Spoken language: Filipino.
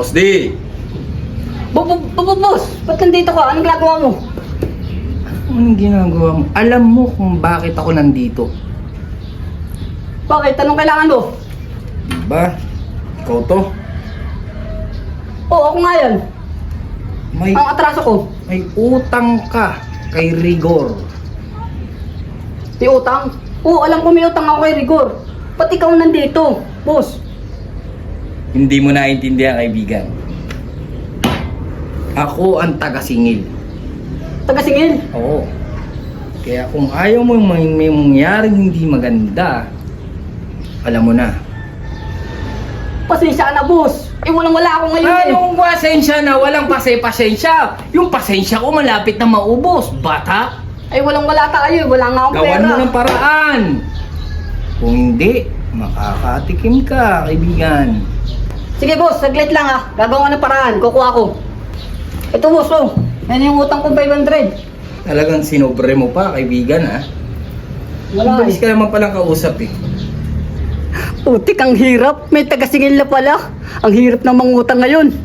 Boss D! Boss, ba't nandito ka? Anong ginagawa mo? Anong ginagawa mo? Alam mo kung bakit ako nandito. Bakit? Anong kailangan mo? Diba? Ikaw to? Oo, ako nga yan. May, Ang atraso ko. may utang ka kay Rigor. May utang? Oo, alam ko may utang ako kay Rigor. Ba't ikaw nandito, boss? Hindi mo naintindihan, kaibigan. Ako ang taga-singil. Taga-singil? Oo. Kaya kung ayaw mo may mangyaring hindi maganda, alam mo na. Pasensya ka na, boss. Walang-wala ako ngayon eh. Anong pasensya na? Walang pasensya. Yung pasensya ko malapit na maubos. Bata, Walang-wala tayo eh. Wala nga akong gawan pera. mo ng paraan. Kung hindi, makakatikim ka, kaibigan. Sige, boss. Saglit lang ah. Gagawa ko ng paraan. Kukuha ko. Ito, boss, oh. Yan yung utang ko 500. Talagang sinobre mo pa, kaibigan, ha? Wala Mabilis ka naman palang kausap, eh. Utik, ang hirap. May taga-singil na pala. Ang hirap ng mangutang ngayon.